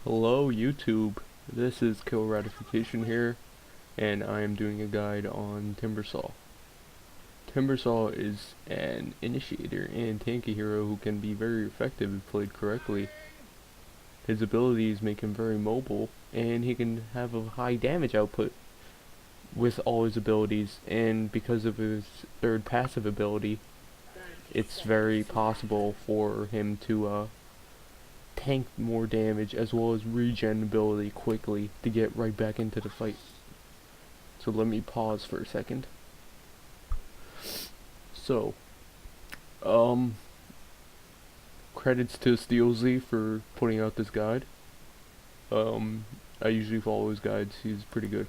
Hello YouTube, this is Killratification here, and I am doing a guide on Timbersaw. Timbersaw is an initiator and tanky hero who can be very effective if played correctly. His abilities make him very mobile, and he can have a high damage output with all his abilities, and because of his third passive ability, it's very possible for him to tank more damage as well as regen ability quickly to get right back into the fight. So let me pause for a second. So, um, credits to SteelZ for putting out this guide. I usually follow his guides. He's pretty good.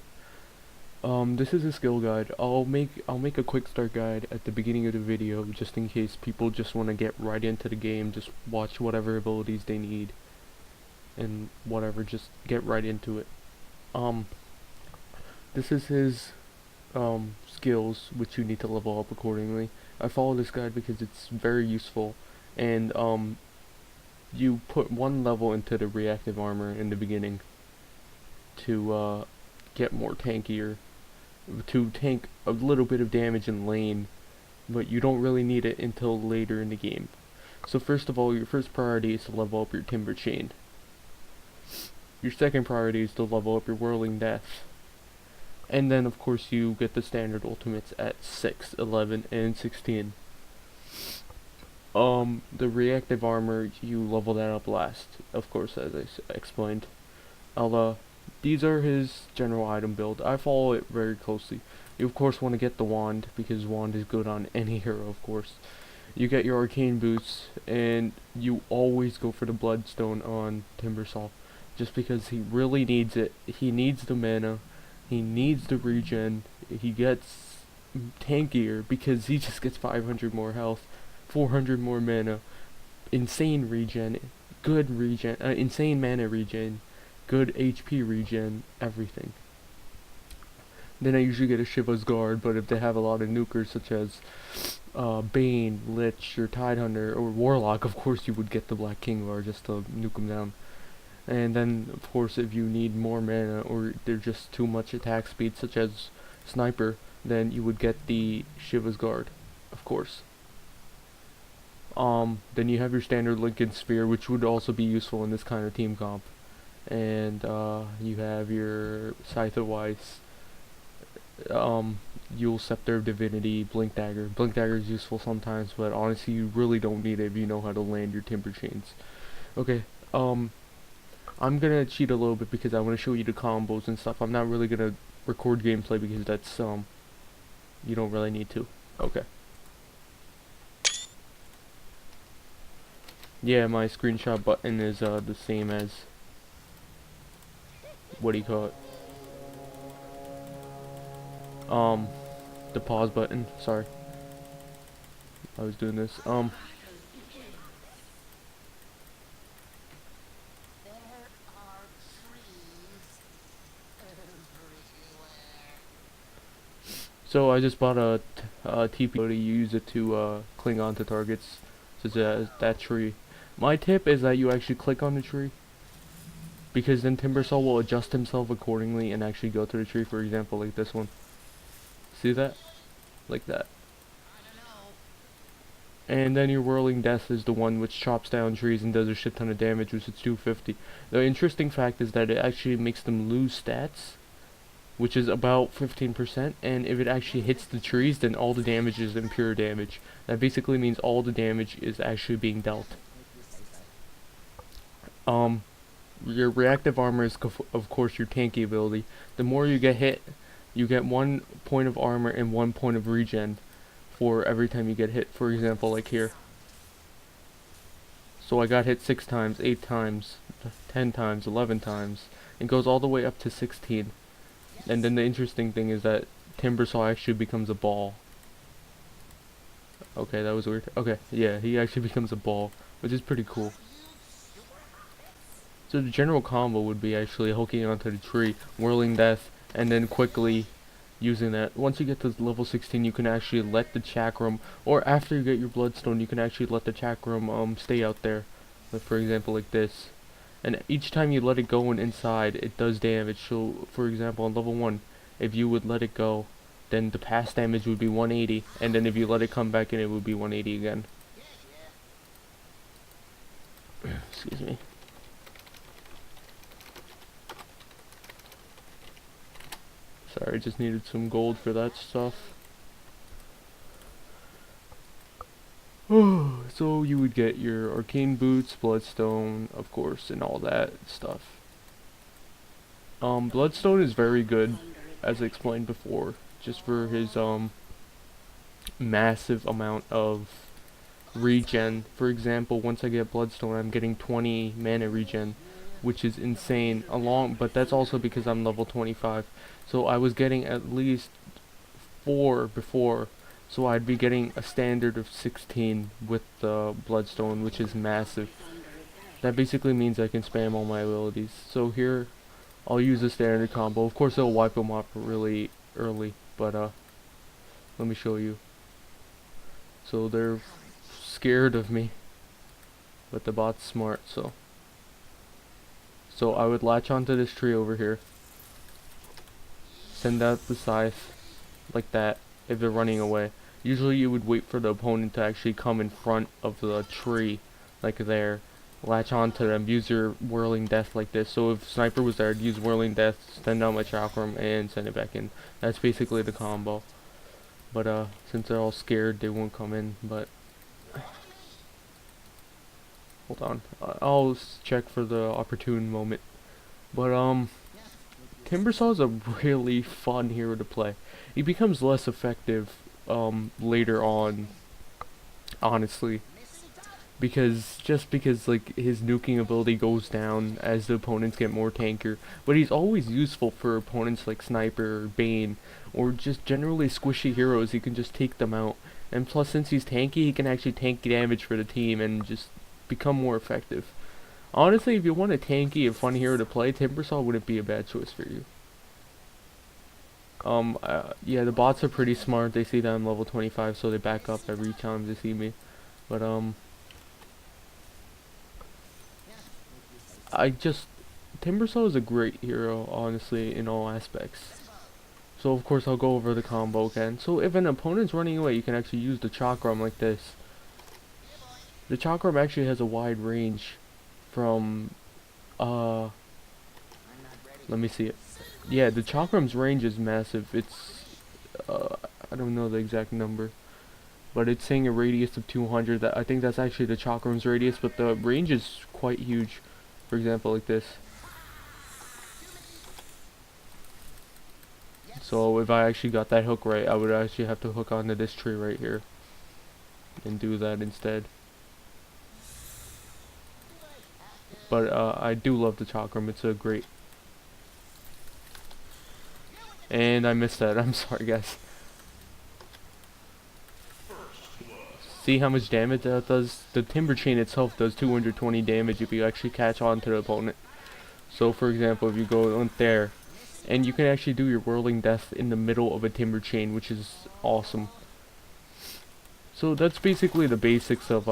This is a skill guide. I'll make a quick start guide at the beginning of the video just in case people just want to get right into the game, just watch whatever abilities they need and whatever, just get right into it. This is his skills which you need to level up accordingly. I follow this guide because it's very useful, and you put one level into the reactive armor in the beginning to get more tankier, to tank a little bit of damage in lane, but you don't really need it until later in the game. So first of all, your first priority is to level up your Timber Chain. Your second priority is to level up your Whirling Death. And then of course you get the standard ultimates at 6, 11, and 16. The reactive armor, you level that up last, of course, as I explained. These are his general item build. I follow it very closely. You of course want to get the wand, because wand is good on any hero, of course. You get your arcane boots, and you always go for the bloodstone on Timbersaw, just because he really needs it. He needs the mana, he needs the regen, he gets tankier because he just gets 500 more health, 400 more mana, insane regen, good regen, insane mana regen, good HP regen, everything. Then I usually get a Shiva's Guard, but if they have a lot of nukers such as Bane, Lich, or Tidehunter, or Warlock, of course you would get the Black King Guard just to nuke them down. And then, of course, if you need more mana, or they're just too much attack speed, such as Sniper, then you would get the Shiva's Guard, of course. Then you have your standard Lincoln Sphere, which would also be useful in this kind of team comp. And you have your Scythe of Weiss, Yule Scepter of Divinity, Blink Dagger. Blink Dagger is useful sometimes, but honestly you really don't need it if you know how to land your Timber Chains. Okay, I'm gonna cheat a little bit because I want to show you the combos and stuff. I'm not really gonna record gameplay because that's you don't really need to. Okay. Yeah, my screenshot button is the same as, what do you call it? The pause button. Sorry, I was doing this. So I just bought a TP to use it to cling on to targets, such as that tree. My tip is that you actually click on the tree, because then Timbersaw will adjust himself accordingly and actually go to the tree. For example, like this one. See that? Like that. And then your Whirling Death is the one which chops down trees and does a shit ton of damage, which is 250. The interesting fact is that it actually makes them lose stats, which is about 15%, and if it actually hits the trees, then all the damage is impure damage. That basically means all the damage is actually being dealt. Your reactive armor is, of course, your tanky ability. The more you get hit, you get 1 point of armor and 1 point of regen for every time you get hit. For example, like here. So I got hit 6 times, 8 times, 10 times, 11 times. It goes all the way up to 16. And then the interesting thing is that Timbersaw actually becomes a ball. Okay, that was weird. Okay, yeah, he actually becomes a ball, which is pretty cool. So the general combo would be actually hooking onto the tree, Whirling Death, and then quickly using that. Once you get to level 16, you can actually let the chakram, or after you get your bloodstone, you can actually let the chakram stay out there. Like, for example, like this. and each time you let it go and inside, it does damage. So, for example, on level 1, if you would let it go, then the pass damage would be 180, and then if you let it come back in, it would be 180 again. Excuse me. Sorry, I just needed some gold for that stuff. So you would get your arcane boots, bloodstone, of course, and all that stuff. Bloodstone is very good, as I explained before, just for his massive amount of regen. For example, once I get bloodstone, I'm getting 20 mana regen, which is insane. But that's also because I'm level 25. So I was getting at least 4 before, so I'd be getting a standard of 16 with the bloodstone, which is massive. That basically means I can spam all my abilities. So here, I'll use a standard combo. Of course, it'll wipe them up really early, but let me show you. So they're scared of me, but the bot's smart, so I would latch onto this tree over here, send out the scythe like that if they're running away. Usually you would wait for the opponent to actually come in front of the tree, like there, latch onto them, use your whirling death like this. So if sniper was there, I'd use whirling death, send out my chakram, and send it back in. That's basically the combo. But since they're all scared, they won't come in. But hold on, I'll check for the opportune moment. But Timbersaw is a really fun hero to play. He becomes less effective later on, honestly, because like his nuking ability goes down as the opponents get more tankier. But he's always useful for opponents like Sniper or Bane, or just generally squishy heroes. You can just take them out, and plus since he's tanky, he can actually tank damage for the team and just become more effective. Honestly, if you want a tanky and fun hero to play, Timbersaw wouldn't be a bad choice for you. Yeah, the bots are pretty smart. They see that I'm level 25, so they back up every time they see me. But Timbersaw is a great hero, honestly, in all aspects. So of course I'll go over the combo again. So if an opponent's running away, you can actually use the chakram like this. The chakram actually has a wide range from let me see it. Yeah, the chakram's range is massive. It's I don't know the exact number, but it's saying a radius of 200. That I think that's actually the chakram's radius, but the range is quite huge. For example, like this. So if I actually got that hook right, I would actually have to hook onto this tree right here and do that instead. But I do love the chakram. It's a great. And I missed that. I'm sorry, guys. See how much damage that does? The timber chain itself does 220 damage if you actually catch on to the opponent. So for example, if you go on there, and you can actually do your whirling death in the middle of a timber chain, which is awesome. So that's basically the basics of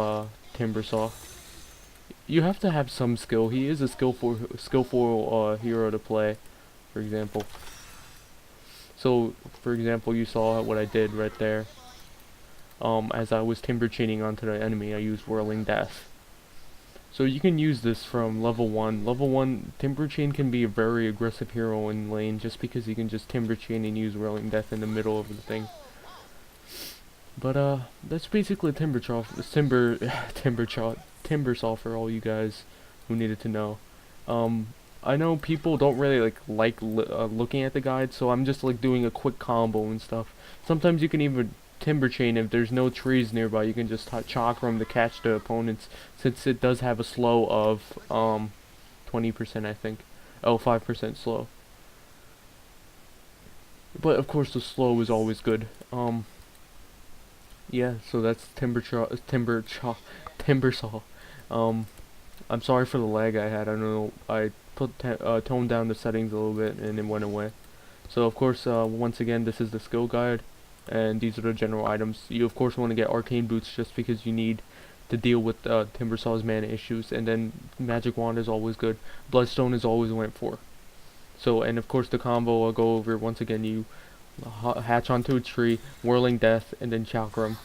Timbersaw. You have to have some skill. He is a skillful hero to play, for example. So, for example, you saw what I did right there. As I was timber chaining onto the enemy, I used whirling death. So you can use this from level 1. Level 1, timber chain can be a very aggressive hero in lane, just because you can just timber chain and use whirling death in the middle of the thing. But that's basically Timbersaw for all you guys who needed to know. I know people don't really like looking at the guide, so I'm just like doing a quick combo and stuff. Sometimes you can even timber chain if there's no trees nearby. You can just chakram to catch the opponents, since it does have a slow of 20%, I think. Oh, 5% slow. But of course the slow is always good. Yeah, so that's Timbersaw. I'm sorry for the lag I had. I don't know. I toned down the settings a little bit and it went away. So of course, once again, this is the skill guide, and these are the general items. You of course want to get arcane boots just because you need to deal with Timbersaw's mana issues. And then Magic Wand is always good. Bloodstone is always went for. So, and of course the combo I'll go over once again. You hatch onto a tree, Whirling Death, and then Chakram.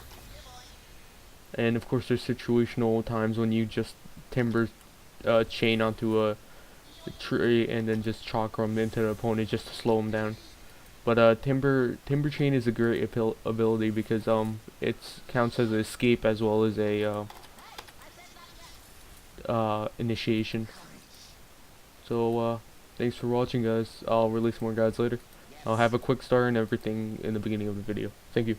And of course there's situational times when you just Timber chain onto a tree and then just Chakram into the opponent just to slow him down. But Timber Chain is a great ability because it counts as an escape as well as a initiation. So thanks for watching, guys. I'll release more guides later. I'll have a quick start and everything in the beginning of the video. Thank you.